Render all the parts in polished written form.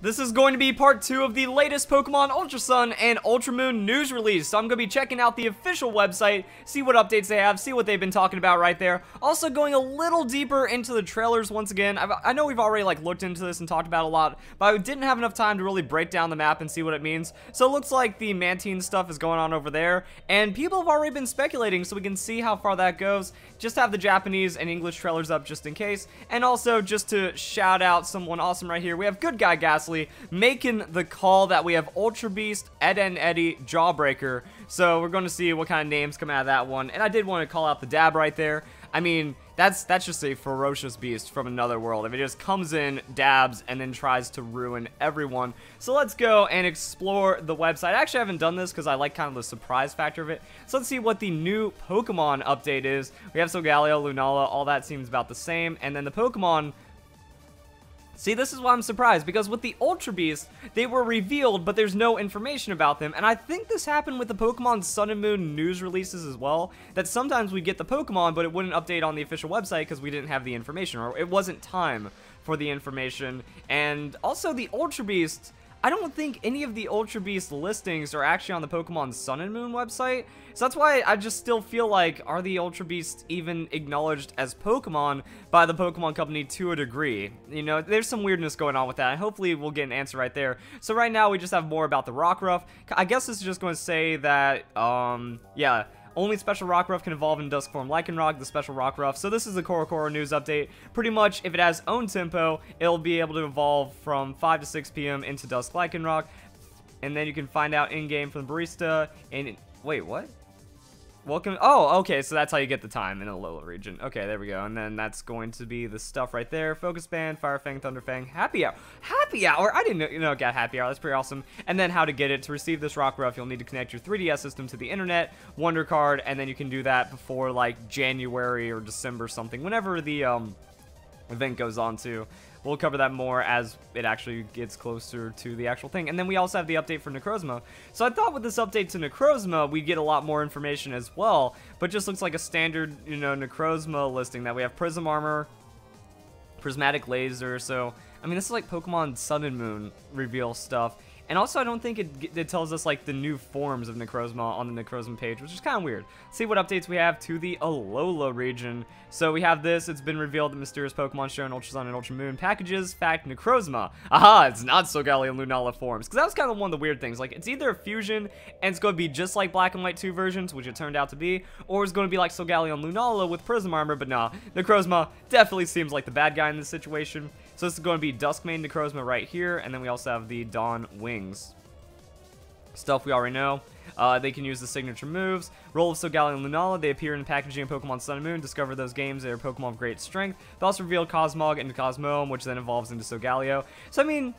This is going to be part 2 of the latest Pokemon Ultra Sun and Ultra Moon news release. So I'm going to be checking out the official website, see what updates they have, see what they've been talking about right there. Also going a little deeper into the trailers once again. I know we've already looked into this and talked about it a lot, but I didn't have enough time to really break down the map and see what it means. So it looks like the Mantine stuff is going on over there, and people have already been speculating, so we can see how far that goes. Just have the Japanese and English trailers up just in case. And also, just to shout out someone awesome right here, we have Good Guy Ghastly making the call that we have Ultra Beast, Ed and Eddie, Jawbreaker. So we're going to see what kind of names come out of that one. And I did want to call out the dab right there. I mean, that's just a ferocious beast from another world. If it just comes in, dabs, and then tries to ruin everyone. So let's go and explore the website. I actually haven't done this because I like kind of the surprise factor of it. So let's see what the new Pokemon update is. We have Solgaleo, Lunala, all that seems about the same. And then the Pokemon... See, this is why I'm surprised, because with the Ultra Beasts, they were revealed, but there's no information about them, and I think this happened with the Pokemon Sun and Moon news releases as well, that sometimes we get the Pokemon, but it wouldn't update on the official website because we didn't have the information, or it wasn't time for the information. And also the Ultra Beasts, I don't think any of the Ultra Beast listings are actually on the Pokemon Sun and Moon website, so that's why I just still feel like, are the Ultra Beasts even acknowledged as Pokemon by the Pokemon Company to a degree? You know, there's some weirdness going on with that, and hopefully we'll get an answer right there. So right now we just have more about the Rockruff. I guess this is just going to say that, yeah, only Special Rockruff can evolve in Dusk form Lycanroc, the Special Rockruff. So this is the Korokoro news update. Pretty much, if it has own tempo, it'll be able to evolve from 5 to 6 p.m. into Dusk Lycanroc. And then you can find out in-game from the Barista. And wait, what? Welcome. Oh, okay, so that's how you get the time in the Alola region. Okay, there we go. And then that's going to be the stuff right there. Focus Band, Fire Fang, Thunder Fang, Happy Hour. Happy Hour? I didn't know, it got Happy Hour. That's pretty awesome. And then how to get it. To receive this Rockruff, you'll need to connect your 3DS system to the internet, Wonder Card, and then you can do that before, like, January or December something. Whenever the, event goes on to. We'll cover that more as it actually gets closer to the actual thing. And then we also have the update for Necrozma. So I thought with this update to Necrozma, we'd get a lot more information as well. But just looks like a standard, you know, Necrozma listing that we have Prism Armor, Prismatic Laser. So, I mean, this is like Pokemon Sun and Moon reveal stuff. And also, I don't think it tells us, like, the new forms of Necrozma on the Necrozma page, which is kind of weird. Let's see what updates we have to the Alola region. So we have this. It's been revealed that mysterious Pokemon shown in Ultra Sun and Ultra Moon packages. Fact, Necrozma. Aha, it's not Solgaleo and Lunala forms. Because that was kind of one of the weird things. Like, it's either a fusion, and it's going to be just like Black and White 2 versions, which it turned out to be, or it's going to be like Solgaleo and Lunala with Prism Armor, but nah. Necrozma definitely seems like the bad guy in this situation. So this is going to be Dusk main Necrozma right here, and then we also have the Dawn Wings. Stuff we already know. They can use the signature moves. Roll of Solgaleo and Lunala. They appear in packaging of Pokemon Sun and Moon. Discover those games. They are Pokemon of great strength. They also revealed Cosmog into Cosmoem, which then evolves into Solgaleo. So, I mean,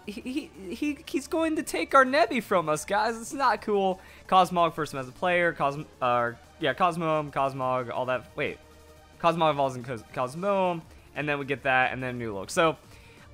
he's going to take our Nebby from us, guys. It's not cool. Cosmog first as a player. Yeah, Cosmoem, Cosmog, all that. Wait. Cosmog evolves into Cosmoem. And then we get that, and then a new look. So,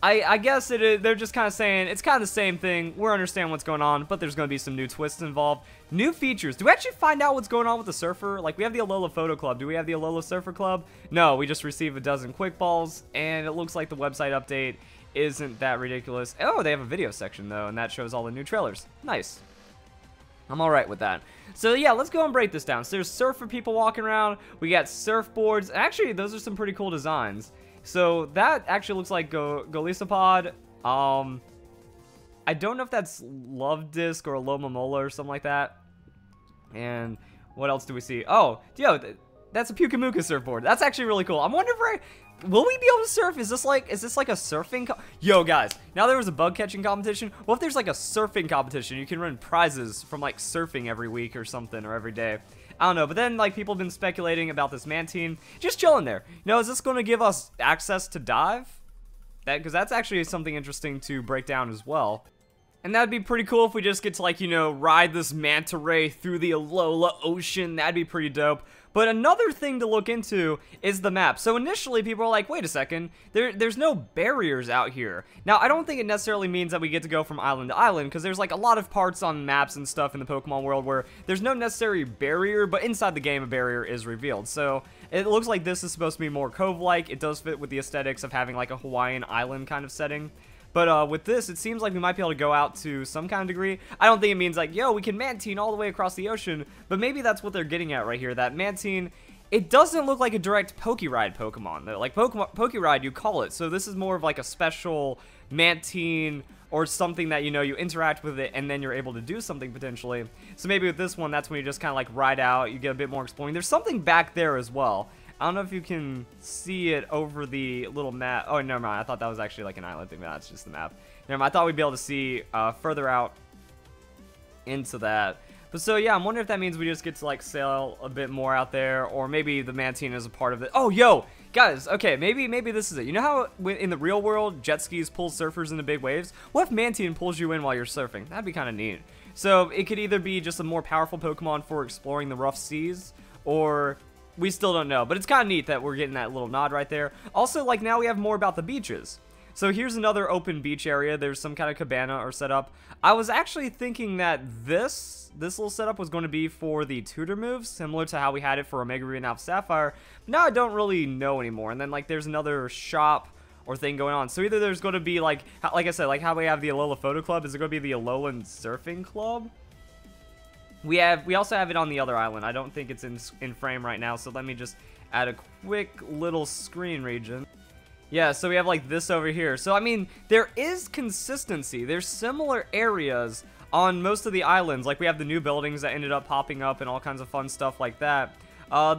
I guess they're just kind of saying, it's kind of the same thing. We understand what's going on, but there's going to be some new twists involved. New features. Do we actually find out what's going on with the Surfer? Like, we have the Alola Photo Club. Do we have the Alola Surfer Club? No, we just received a dozen Quick Balls, and it looks like the website update isn't that ridiculous. Oh, they have a video section, though, and that shows all the new trailers. Nice. I'm alright with that. So yeah, let's go and break this down. So there's surfer people walking around. We got surfboards. Actually, those are some pretty cool designs. So that actually looks like Golisopod. I don't know if that's Love Disc or Alomomola or something like that. And what else do we see? Oh, yo, that's a Pukamuka surfboard. That's actually really cool. I'm wondering if will we be able to surf? Is this like a surfing? Yo, guys, now there was a bug catching competition. What if there's like a surfing competition? You can win prizes from like surfing every week or something, or every day. I don't know, but then, like, people have been speculating about this Mantine just chilling there. You know, is this going to give us access to dive? Because that's actually something interesting to break down as well. And that'd be pretty cool if we just get to, like, you know, ride this manta ray through the Alola Ocean. That'd be pretty dope. But another thing to look into is the map. So initially, people are like, wait a second, there's no barriers out here. Now, I don't think it necessarily means that we get to go from island to island, because there's like a lot of parts on maps and stuff in the Pokemon world where there's no necessary barrier, but inside the game, a barrier is revealed. So it looks like this is supposed to be more cove-like. It does fit with the aesthetics of having like a Hawaiian island kind of setting. But with this, it seems like we might be able to go out to some kind of degree. I don't think it means like, yo, we can Mantine all the way across the ocean, but maybe that's what they're getting at right here, that Mantine, it doesn't look like a direct Pokeride Pokemon. Like Pokeride, you call it, so this is more of like a special Mantine or something that, you know, you interact with it and then you're able to do something potentially. So maybe with this one, that's when you just kind of like ride out, you get a bit more exploring. There's something back there as well. I don't know if you can see it over the little map. Oh, never mind. I thought that was actually like an island thing. That's just the map. Never mind. I thought we'd be able to see further out into that. But so, yeah, I'm wondering if that means we just get to, like, sail a bit more out there. Or maybe the Mantine is a part of it. Oh, yo! Guys, okay, maybe this is it. You know how in the real world, jet skis pull surfers into big waves? What if Mantine pulls you in while you're surfing? That'd be kind of neat. So, it could either be just a more powerful Pokemon for exploring the rough seas, or we still don't know, but it's kind of neat that we're getting that little nod right there. Also, like, now we have more about the beaches. So here's another open beach area. There's some kind of cabana or setup. I was actually thinking that this little setup was going to be for the tutor moves, similar to how we had it for Omega Ruby and Alpha Sapphire. Now I don't really know anymore. And then, like, there's another shop or thing going on. So either there's going to be, like I said, like how we have the Alola Photo Club. Is it going to be the Alolan Surfing Club? We also have it on the other island. I don't think it's in frame right now, so let me just add a quick little screen region. Yeah, so we have like this over here. So I mean, there is consistency. There's similar areas on most of the islands. Like we have the new buildings that ended up popping up and all kinds of fun stuff like that.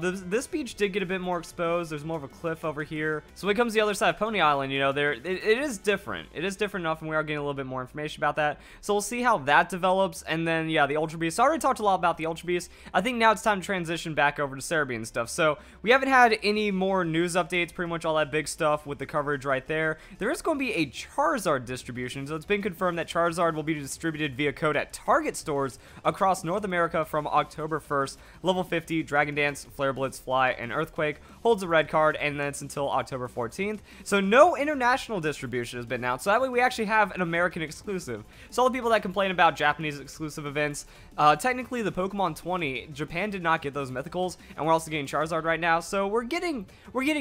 This beach did get a bit more exposed. There's more of a cliff over here. So when it comes to the other side of Pony Island, you know, it is different. It is different enough, and we are getting a little bit more information about that. So we'll see how that develops. And then, yeah, the Ultra Beast. I already talked a lot about the Ultra Beast. I think now it's time to transition back over to Cerebi and stuff. So we haven't had any more news updates, pretty much all that big stuff with the coverage right there. There is going to be a Charizard distribution. So it's been confirmed that Charizard will be distributed via code at Target stores across North America from October 1st. Level 50, Dragon Dance, Flare Blitz, Fly, and Earthquake holds a red card, and then it's until October 14th. So no international distribution has been announced, so that way we actually have an American exclusive. So all the people that complain about Japanese exclusive events, technically the Pokemon 20, Japan did not get those mythicals, and we're also getting Charizard right now, so we're getting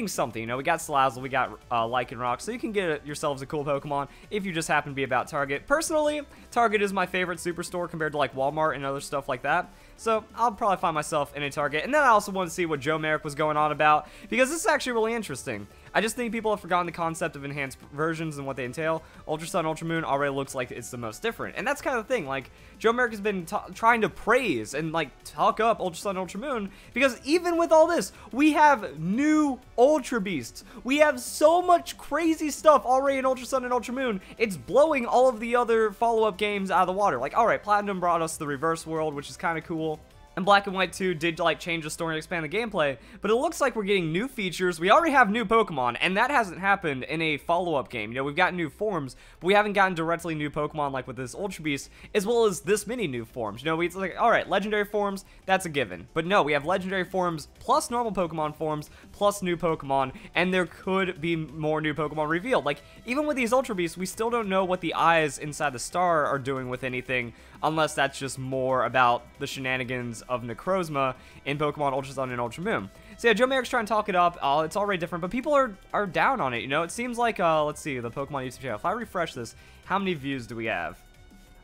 something. You know, we got Salazzle, we got Lycanroc, so you can get yourselves a cool Pokemon if you just happen to be about Target. Personally, Target is my favorite superstore compared to like Walmart and other stuff like that. So I'll probably find myself in a Target. And then I also want to see what Joe Merrick was going on about, because this is actually really interesting. I just think people have forgotten the concept of enhanced versions and what they entail. Ultra Sun, Ultra Moon already looks like it's the most different. And that's kind of the thing. Like, Joe Merrick has been trying to praise and, like, talk up Ultra Sun, Ultra Moon, because even with all this, we have new Ultra Beasts. We have so much crazy stuff already in Ultra Sun and Ultra Moon. It's blowing all of the other follow-up games out of the water. Like, alright, Platinum brought us the Reverse World, which is kind of cool. And Black and White 2 did, like, change the story and expand the gameplay, but it looks like we're getting new features. We already have new Pokemon, and that hasn't happened in a follow-up game. You know, we've got new forms, but we haven't gotten directly new Pokemon like with this Ultra Beast, as well as this many new forms. You know, it's like, alright, legendary forms, that's a given. But no, we have legendary forms, plus normal Pokemon forms, plus new Pokemon, and there could be more new Pokemon revealed. Like, even with these Ultra Beasts, we still don't know what the eyes inside the star are doing with anything, unless that's just more about the shenanigans of Necrozma in Pokemon Ultra Sun and Ultra Moon. So yeah, Joe Merrick's trying to talk it up. It's already different, but people are down on it, you know? It seems like, let's see, the Pokemon YouTube channel. If I refresh this, how many views do we have?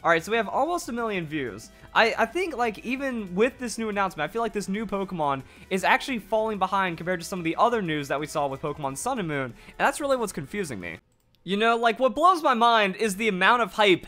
Alright, so we have almost 1 million views. I think, like, even with this new announcement, I feel like this new Pokemon is actually falling behind compared to some of the other news that we saw with Pokemon Sun and Moon, and that's really what's confusing me. You know, like, what blows my mind is the amount of hype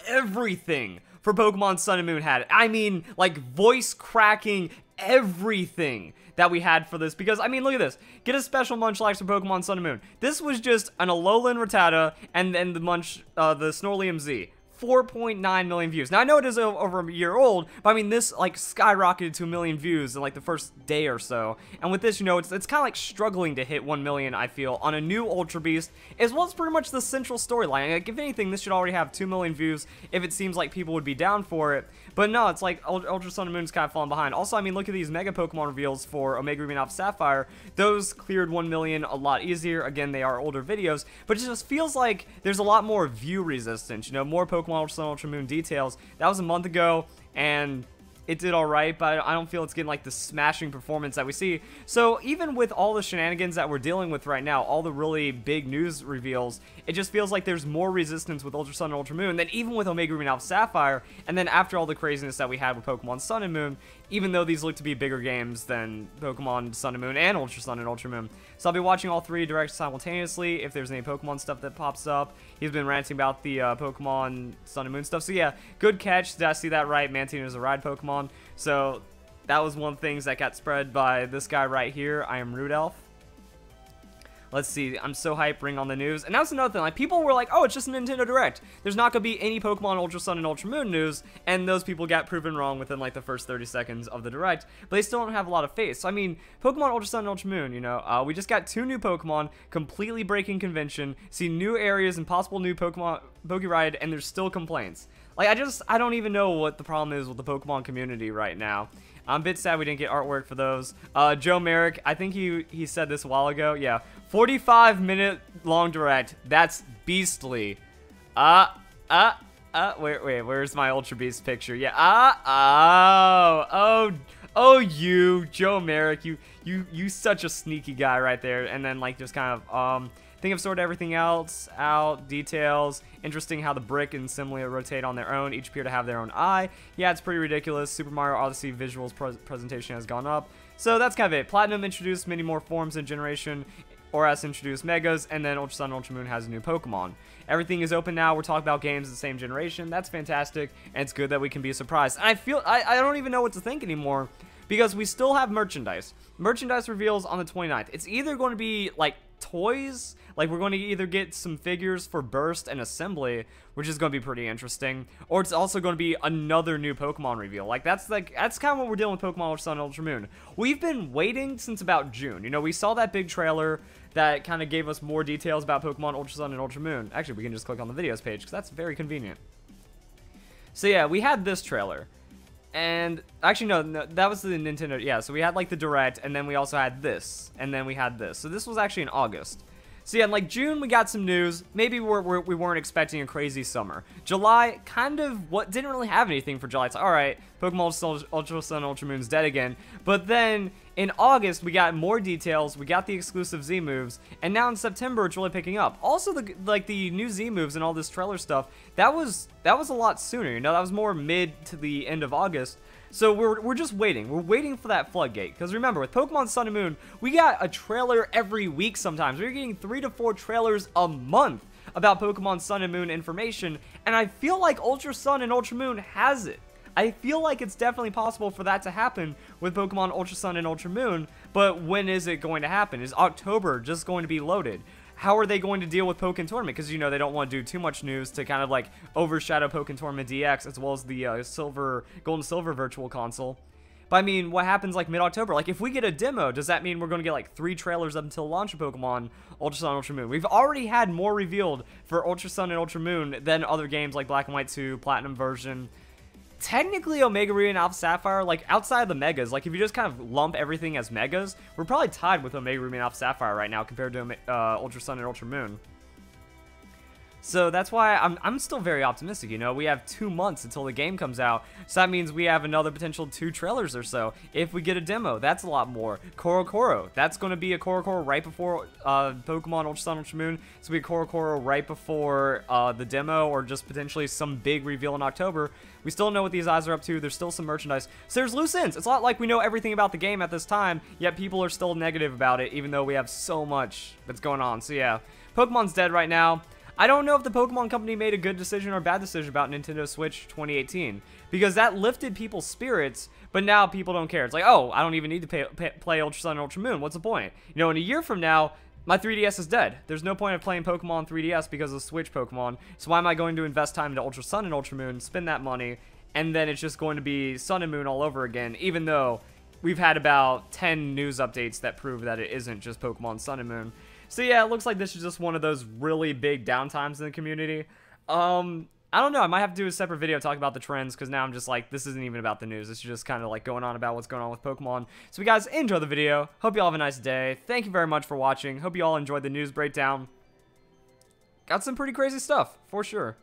everything for Pokemon Sun and Moon had. I mean, like, voice cracking everything that we had for this, because, I mean, look at this. Get a special Munchlax for Pokemon Sun and Moon. This was just an Alolan Rattata and then the Snorlium Z. 4.9 million views. Now, I know it is over a year old, but I mean, this, like, skyrocketed to 1 million views in, like, the first day or so. And with this, you know, it's kind of, like, struggling to hit 1 million, I feel, on a new Ultra Beast, as well as pretty much the central storyline. Like, if anything, this should already have 2 million views if it seems like people would be down for it. But no, it's like Ultra Sun and Moon's kind of falling behind. Also, I mean, look at these Mega Pokemon reveals for Omega Ruby and Alpha Sapphire. Those cleared 1 million a lot easier. Again, they are older videos, but it just feels like there's a lot more view resistance. You know, more Pokemon Ultra Sun, Ultra Moon details. That was a month ago, and it did alright, but I don't feel it's getting like the smashing performance that we see. So even with all the shenanigans that we're dealing with right now, all the really big news reveals, it just feels like there's more resistance with Ultra Sun and Ultra Moon than even with Omega Ruby and Alpha Sapphire. And then after all the craziness that we had with Pokemon Sun and Moon, even though these look to be bigger games than Pokemon Sun and Moon and Ultra Sun and Ultra Moon. So I'll be watching all three directs simultaneously if there's any Pokemon stuff that pops up. He's been ranting about the Pokemon Sun and Moon stuff. So yeah, good catch. Did I see that right? Mantine is a ride Pokemon. So that was one of the things that got spread by this guy right here. I am Rude Elf. Let's see, I'm so hyped, bring on the news. And that's another thing, like, people were like, oh, it's just a Nintendo Direct. There's not gonna be any Pokemon Ultra Sun and Ultra Moon news, and those people got proven wrong within, like, the first 30 seconds of the Direct, but they still don't have a lot of faith. So, I mean, Pokemon Ultra Sun and Ultra Moon, you know, we just got 2 new Pokemon, completely breaking convention, see new areas and possible new Pokemon, Pokeride, and there's still complaints. Like, I don't even know what the problem is with the Pokemon community right now. I'm a bit sad we didn't get artwork for those. Joe Merrick, I think he said this a while ago. Yeah, 45-minute long direct. That's beastly. Wait, where's my Ultra Beast picture? Yeah, you, Joe Merrick, you such a sneaky guy right there. And then, like, just kind of, think I've sorted everything else out. Details. Interesting how the Brick and Similia rotate on their own. Each appear to have their own eye. Yeah, it's pretty ridiculous. Super Mario Odyssey visuals presentation has gone up. So that's kind of it. Platinum introduced many more forms in Generation. Oras introduced Megas. And then Ultra Sun and Ultra Moon has a new Pokemon. Everything is open now. We're talking about games of the same generation. That's fantastic. And it's good that we can be surprised. And I don't even know what to think anymore. Because we still have merchandise. Merchandise reveals on the 29th. It's either going to be, like, toys, like we're going to either get some figures for Burst and Assembly, which is going to be pretty interesting, or it's also going to be another new Pokemon reveal. Like that's kind of what we're dealing with Pokemon Ultra Sun and Ultra Moon. We've been waiting since about June. You know, we saw that big trailer that kind of gave us more details about Pokemon Ultra Sun and Ultra Moon. Actually, we can just click on the videos page because that's very convenient. So yeah, we had this trailer. And actually no, that was the Nintendo. Yeah, so we had like the Direct, and then we also had this, and then we had this. So this was actually in August. So yeah, in like June we got some news. Maybe we weren't expecting a crazy summer. July kind of didn't really have anything for July. It's like, all right, Pokemon Ultra Sun Ultra Moon's dead again. But then in August we got more details. We got the exclusive Z moves, and now in September it's really picking up. Also the new Z moves and all this trailer stuff. That was a lot sooner. You know, that was more mid to the end of August. So we're just waiting. We're waiting for that floodgate. Because remember, with Pokemon Sun and Moon, we got a trailer every week sometimes. We're getting 3 to 4 trailers a month about Pokemon Sun and Moon information. And I feel like Ultra Sun and Ultra Moon has it. I feel like it's definitely possible for that to happen with Pokemon Ultra Sun and Ultra Moon. But when is it going to happen? Is October just going to be loaded? How are they going to deal with Pokemon Tournament? Because, you know, they don't want to do too much news to kind of, like, overshadow Pokemon Tournament DX as well as the Gold and Silver Virtual Console. But, I mean, what happens, like, mid-October? Like, if we get a demo, does that mean we're going to get, like, 3 trailers up until launch of Pokemon Ultra Sun and Ultra Moon? We've already had more revealed for Ultra Sun and Ultra Moon than other games like Black and White 2, Platinum version. Technically, Omega Ruby and Alpha Sapphire, like, outside of the Megas, like, if you just kind of lump everything as Megas, we're probably tied with Omega Ruby and Alpha Sapphire right now compared to Ultra Sun and Ultra Moon. So that's why I'm still very optimistic, you know. We have 2 months until the game comes out, so that means we have another potential 2 trailers or so. If we get a demo, that's a lot more. Korokoro, that's going to be a Korokoro right before Pokemon Ultra Sun, Ultra Moon. So we Korokoro right before the demo, or just potentially some big reveal in October. We still don't know what these eyes are up to. There's still some merchandise. So there's loose ends. It's not like we know everything about the game at this time, yet people are still negative about it, even though we have so much that's going on. So yeah, Pokemon's dead right now. I don't know if the Pokemon Company made a good decision or a bad decision about Nintendo Switch 2018, because that lifted people's spirits, but now people don't care. It's like, oh, I don't even need to play Ultra Sun and Ultra Moon. What's the point? You know, in a year from now, my 3DS is dead. There's no point of playing Pokemon 3DS because of Switch Pokemon, so why am I going to invest time into Ultra Sun and Ultra Moon, spend that money, and then it's just going to be Sun and Moon all over again, even though we've had about 10 news updates that prove that it isn't just Pokemon Sun and Moon. So yeah, it looks like this is just one of those really big downtimes in the community. I don't know, I might have to do a separate video talking about the trends, because now I'm just like, this isn't even about the news. This is just kind of like going on about what's going on with Pokemon. So you guys enjoy the video. Hope you all have a nice day. Thank you very much for watching. Hope you all enjoyed the news breakdown. Got some pretty crazy stuff, for sure.